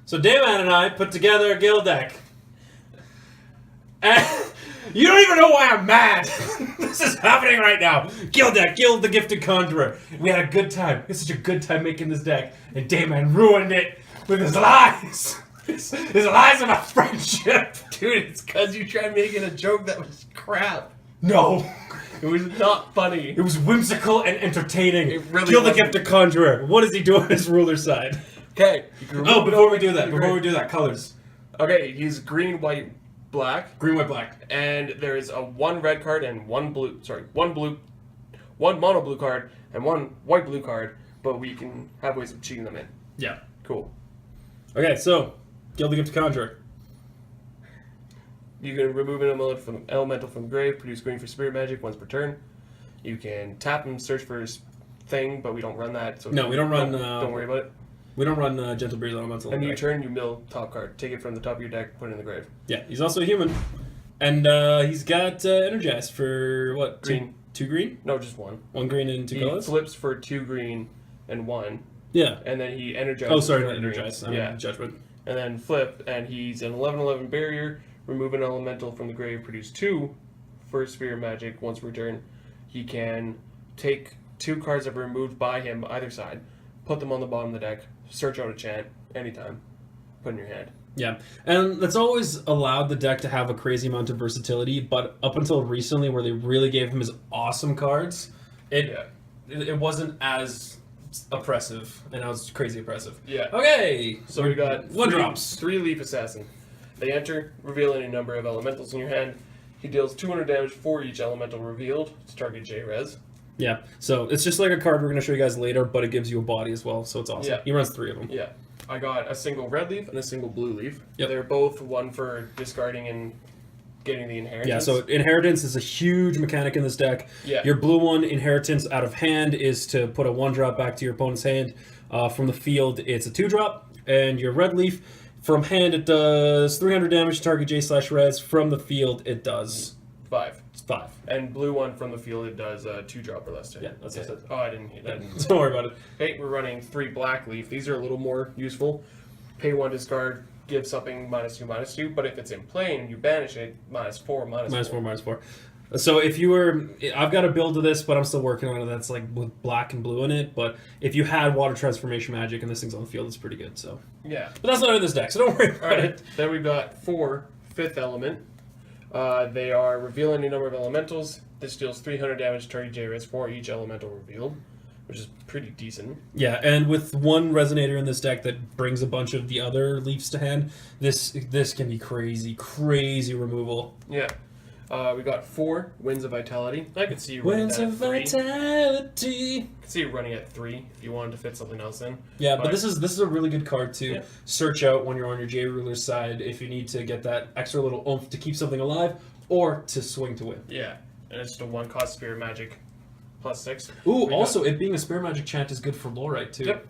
So Dayman and I put together a guild deck. And you don't even know why I'm mad. This is happening right now. Guild deck, Gill the Gifted Conjurer. We had a good time. It's such a good time making this deck. And Dayman ruined it with his lies. His lies about friendship. Dude, it's because you tried making a joke that was crap. No. It was not funny. It was whimsical and entertaining. It really Gill the wasn't. Gifted Conjurer. What does he do on his ruler side? Okay. Oh, before we do that, colors. Okay, he's green, white, black. Green, white, black. And there's a one red card and one mono blue card and one white blue card, but we can have ways of cheating them in. Yeah. Cool. Okay, so Gill the Gifted Conjurer. You can remove an elemental from the grave, produce green for spirit magic once per turn. You can tap and search for his thing, but we don't run that. So No, we don't run. Don't worry about it. We don't run Gentle Breeze Elemental. And you turn, you mill top card. Take it from the top of your deck, put it in the grave. Yeah, he's also a human. And he's got Energize for what? Green. Two green? No, just one. One green and two colors? He flips for 2 green and 1. Yeah. And then he energizes. Oh, sorry, not for green. Energize. I mean, Judgment. And then flip, and he's an 11/11 barrier. Remove an elemental from the grave, produce 2 for spirit magic once per turn. He can take 2 cards that were removed by him either side, put them on the bottom of the deck, search out a chant anytime, put in your hand. Yeah, and that's always allowed the deck to have a crazy amount of versatility, but up until recently where they really gave him his awesome cards, it wasn't as oppressive, and now it's crazy oppressive. Yeah. Okay, So we got one drops. 3 Leaf Assassin. They enter, reveal any number of elementals in your hand. He deals 200 damage for each elemental revealed to target J-Res. Yeah, so it's just like a card we're going to show you guys later, but it gives you a body as well, so it's awesome. Yeah. He runs 3 of them. Yeah. I got a single red leaf and a single blue leaf. Yep. They're both one for discarding and getting the inheritance. Yeah, so Inheritance is a huge mechanic in this deck. Yeah. Your blue one, Inheritance out of hand, is to put a 1-drop back to your opponent's hand. From the field, it's a 2-drop. And your red leaf, from hand, it does 300 damage to target J/Res. From the field, it does 5. It's 5. And blue one from the field, it does 2-drop or less. Yeah, that's what I said. Oh, I didn't hit that. Don't worry about it. Okay, we're running 3 black leaf. These are a little more useful. Pay 1 discard, give something -2/-2, but if it's in play and you banish it, -4/-4. -4/-4. So if you were... I've got a build to this, but I'm still working on it. That's like with black and blue in it. But if you had water transformation magic and this thing's on the field, it's pretty good. So, Yeah. but that's not in this deck, so don't worry about it. Then we've got 4 fifth element. They are reveal any number of elementals. This deals 300 damage to target J-Res for each elemental revealed, which is pretty decent. Yeah, and with one Resonator in this deck that brings a bunch of the other leaves to hand, this can be crazy removal. Yeah. We got 4 Winds of Vitality. I could see you running Winds that of at 3. Vitality. I could see you running at 3 if you wanted to fit something else in. Yeah, but this is a really good card to Yeah. search out when you're on your J Ruler side if you need to get that extra little oomph to keep something alive or to swing to win. Yeah. And it's just a 1-cost Spirit Magic +6. Ooh, We also, it being a Spirit Magic chant is good for Laurite, too. Yep.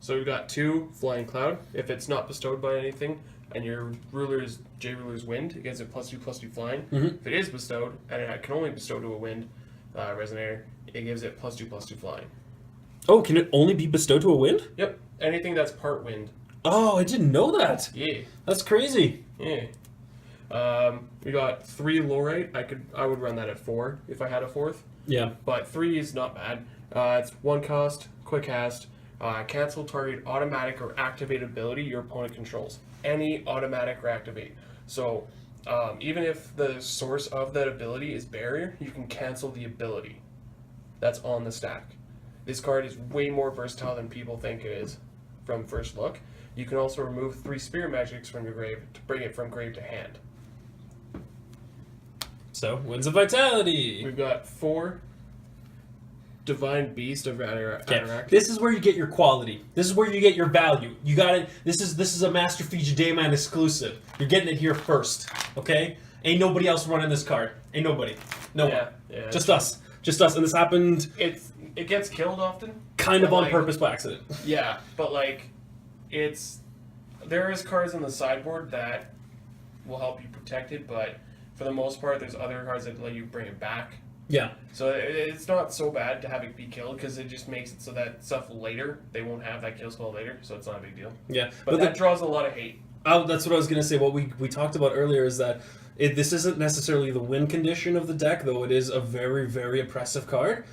So we've got 2 Flying Cloud. If it's not bestowed by anything, and your J Ruler's wind, it gets a +2/+2 flying. Mhm. If it is bestowed, and it can only bestow to a wind Resonator, it gives it +2/+2 flying. Oh, can it only be bestowed to a wind? Yep. Anything that's part wind. Oh, I didn't know that. Yeah. That's crazy. Yeah. We got 3 Laurite. I would run that at 4 if I had a 4th. Yeah. But 3 is not bad. It's 1 cost, quick cast, cancel target automatic or activate ability your opponent controls. Any automatic or activate. So even if the source of that ability is barrier, you can cancel the ability that's on the stack. This card is way more versatile than people think it is from first look. You can also remove 3 Spirit Magics from your grave to bring it from grave to hand. So, Winds of Vitality. We've got 4 Divine Beast of Attoractia. This is where you get your quality. This is where you get your value. You got it. This is a Masterfeja Dayman exclusive. You're getting it here first. Okay? Ain't nobody else running this card. Ain't nobody. No one. Yeah. Just us. Just us. And this happened It gets killed often. kind of but, on like, purpose by accident. Yeah, but like, there is cards in the sideboard that will help you protect it, but for the most part, there's other cards that let you bring it back. Yeah. So it's not so bad to have it be killed because it just makes it so that stuff later, they won't have that kill spell later, so it's not a big deal. Yeah. But that draws a lot of hate. That's what I was going to say. What we talked about earlier is that this isn't necessarily the win condition of the deck, though it is a very, very oppressive card.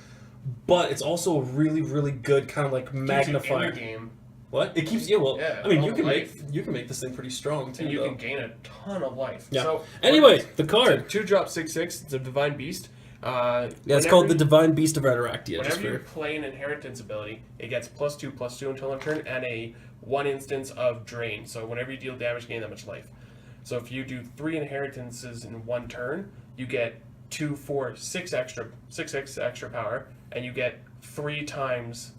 But it's also a really, really good kind of like magnifier. Keeps you in the game. What? It keeps Yeah, I mean, all you can life. make this thing pretty strong too. And you though. can gain a ton of life. Yeah. So Anyway, the card. 2-drop 6/6. It's a divine beast. Yeah, it's called the Divine Beast of Attoractia. Whenever you play an inheritance ability, it gets +2/+2 until end turn, and a 1 instance of drain. So whenever you deal damage, gain that much life. So if you do 3 inheritances in 1 turn, you get 2, 4, 6 extra power, and you get 3 times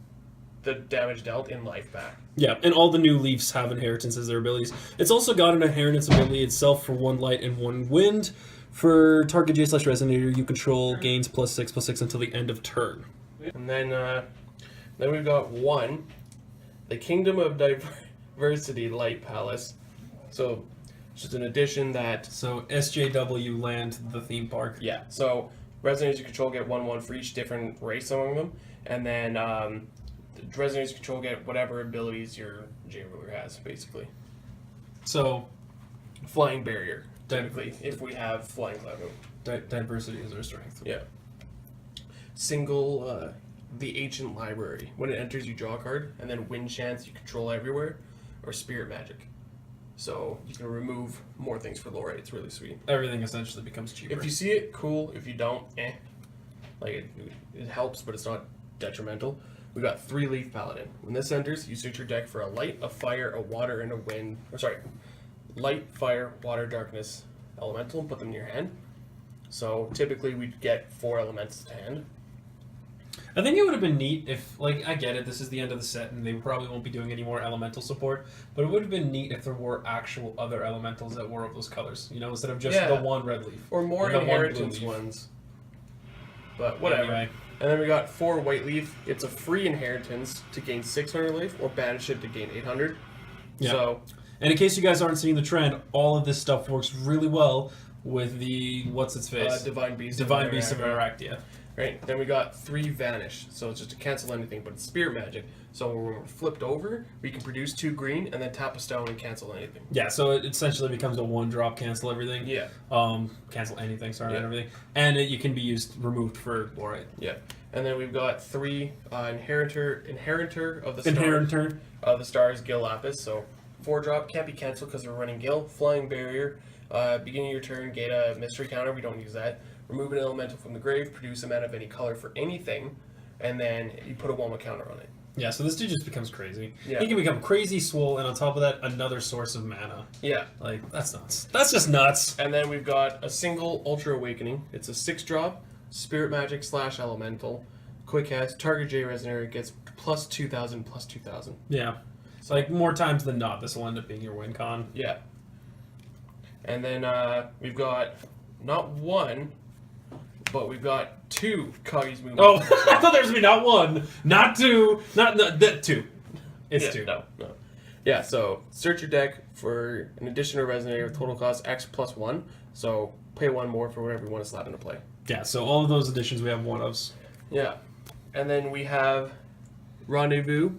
the damage dealt in life back. Yeah, and all the new Leafs have inheritance as their abilities. It's also got an inheritance ability itself for 1 light and 1 wind. For target J/Resonator, you control gains +6/+6 until the end of turn. And then we've got 1, the Kingdom of Diversity Light Palace. So it's just an addition that... So SJW land the theme park. Yeah, so Resonators you control get 1/1 for each different race among them. And then the Resonators you control get whatever abilities your J-Ruler has, basically. So Flying Barrier, typically, if we have Flying Cloud Move. diversity is our strength. Yeah. Single, the Ancient Library. When it enters, you draw a card, and then Wind Chants you control everywhere, or Spirit Magic. So you can remove more things for Laurite. It's really sweet. Everything essentially becomes cheaper. If you see it, cool. If you don't, Like, it helps, but it's not detrimental. We got 3 Leaf Paladin. When this enters, you search your deck for a light, a fire, a water, and a wind. Or sorry, light, fire, water, darkness, elemental, and put them in your hand. So typically we'd get 4 elements to hand. I think it would have been neat if, like, I get it, this is the end of the set and they probably won't be doing any more elemental support, but it would have been neat if there were actual other elementals that were of those colors, you know, instead of just the 1 red leaf. Or more the inheritance 1 blue leaf. ones. But whatever. Anyway. And then we got 4 white leaf. It's a free inheritance to gain 600 life, or banish it to gain 800. Yeah. So, and in case you guys aren't seeing the trend, all of this stuff works really well with the, what's its face? Divine Beast. Divine Beast of Attoractia. Right. Then we got 3 vanish. So it's just to cancel anything, but it's spirit magic. So when we're flipped over, we can produce 2 green and then tap a stone and cancel anything. Yeah, so it essentially becomes a 1-drop cancel everything. Yeah. Cancel anything, sorry, Yeah. not everything. And you can be removed for Laurite. Yeah. And then we've got 3 Inheritor of the Stars. Inheritor. The Stars, Gill Lapis. So 4-drop, can't be cancelled because we're running Gill. Flying Barrier. Beginning of your turn, gain a mystery counter. We don't use that. Remove an elemental from the grave, produce a mana of any color for anything, and then you put a 1/1 counter on it. Yeah, so this dude just becomes crazy. Yeah. He can become crazy swole, and on top of that, another source of mana. Yeah. Like, that's nuts. That's just nuts. And then we've got a single Ultra Awakening. It's a 6-drop, Spirit Magic / Elemental. Quick cast, target J Resonator gets plus 2,000, plus 2,000. Yeah. So, like, more times than not, this will end up being your win con. Yeah. And then we've got not 1, but we've got 2 Coggy's Movement. Oh, I thought there was going to be not 1, not 2, not 2. It's yeah, 2. No. Yeah, so search your deck for an additional Resonator with total cost X plus 1. So pay 1 more for whatever you want to slap into play. Yeah, so all of those additions we have 1-ofs. Yeah. And then we have Rendezvous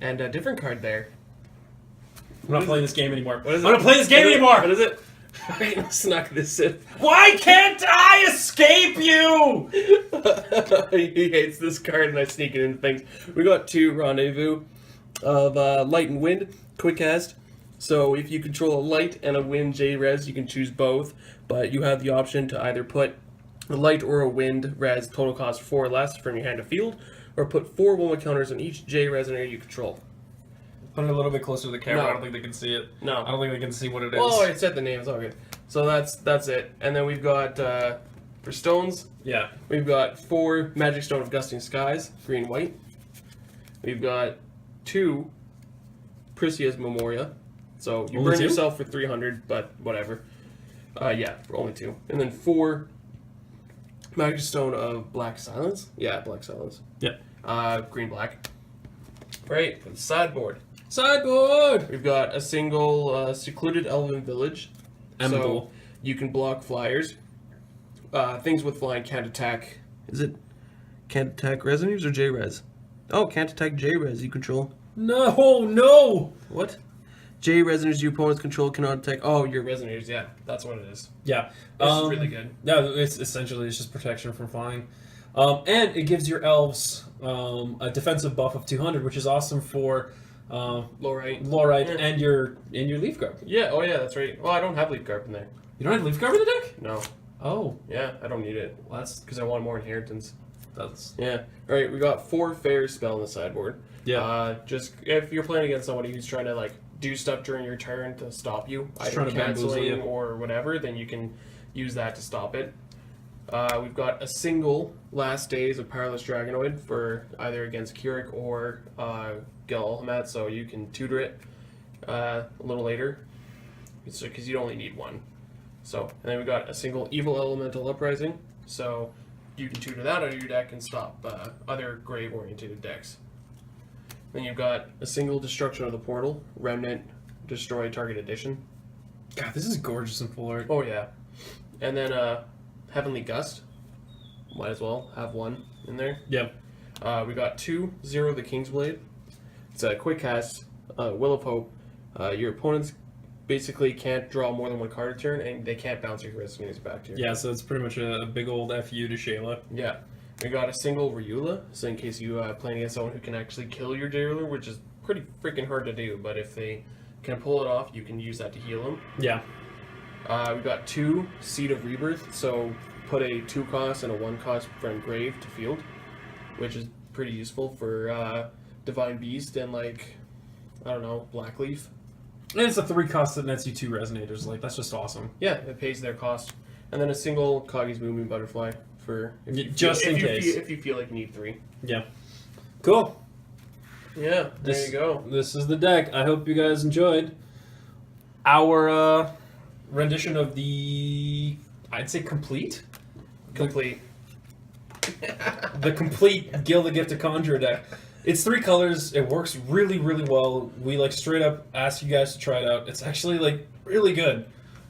and a different card there. I'm not playing this game anymore. What is I'm not play this game anymore! What is it? I snuck this in. Why can't I escape you? He hates this card and I sneak it into things. We got 2 Rendezvous of Light and Wind, quick cast. So if you control a Light and a Wind J-Res, you can choose both, but you have the option to either put a Light or a Wind Res total cost 4 or less from your hand to field, or put 4 1/1 counters on each J-Resonator you control. Put it a little bit closer to the camera. No. I don't think they can see it. No. I don't think they can see what it is. Oh, I said the name. It's all good. So that's it. And then we've got, for stones, Yeah. we've got 4 Magic Stone of Gusting Skies, green, white. We've got 2 Pricia's Memoria. So you Only burn 2? yourself for 300, but whatever. Yeah, for only 2. And then 4 Magic Stone of Black Silence. Yeah, Black Silence. Yeah. Green, black. Right, for the sideboard. Sideboard! We've got a single Secluded Elven Village. Emble. So you can block flyers. things with flying can't attack. Is it can't attack Resonators or J-Res? Oh, can't attack J-Res you control. No! What? J-Resonators your opponents control cannot attack. Oh, your Resonators, yeah. That's what it is. Yeah. This is really good. No, it's essentially it's just protection from flying. And it gives your elves a defensive buff of 200, which is awesome for Laurite and your leaf garb. Yeah, oh yeah, that's right. Well, I don't have leaf garb in there. You don't have leaf garb in the deck? No. Oh. Yeah, I don't need it. Well, that's because I want more inheritance. That's yeah. All right, we got 4 fair spell on the sideboard. Yeah. Just if you're playing against somebody who's trying to like do stuff during your turn to stop you, either canceling or whatever, then you can use that to stop it. We've got a single Last Days of Powerless Dragonoid for either against Keurig or Gill, so you can tutor it a little later, because you only need one. So, and then we've got a single Evil Elemental Uprising, so you can tutor that out of your deck and stop other grave-oriented decks. Then you've got a single Destruction of the Portal, Remnant, Destroy Target Edition. God, this is gorgeous in full art. Oh yeah. And then Heavenly Gust. Might as well have one in there. Yep. We got 2 Zero the Kingsblade. It's a quick cast, Will of Hope. Your opponents basically can't draw more than one card a turn, and they can't bounce your Resonators back to you. Yeah, so it's pretty much a big old FU to Shayla. Yeah. We got a single Ryula, so in case you playing against someone who can actually kill your Jailer, which is pretty freaking hard to do, but if they can pull it off, you can use that to heal them. Yeah. We got 2 Seed of Rebirth, so put a 2 cost and a 1 cost from grave to field, which is pretty useful for Divine Beast and like, I don't know, Blackleaf. And it's a 3 cost that nets you 2 Resonators. Like, that's just awesome. Yeah, it pays their cost. And then a single Kagi's Moo Butterfly for if you just in case. If you feel like you need 3. Yeah. Cool. Yeah, there you go. This is the deck. I hope you guys enjoyed our rendition of the, I'd say complete? Complete. The complete Gill the Gifted Conjurer deck. It's 3 colors. It works really, really well. We like straight up ask you guys to try it out. It's actually like really good.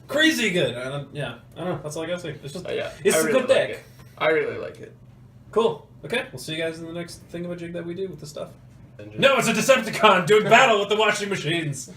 Crazy good. I don't know. That's all I gotta say. It's just it's a good deck. I really like it. Cool. Okay, we'll see you guys in the next thingamajig that we do with the stuff. No, it's a Decepticon doing battle with the washing machines.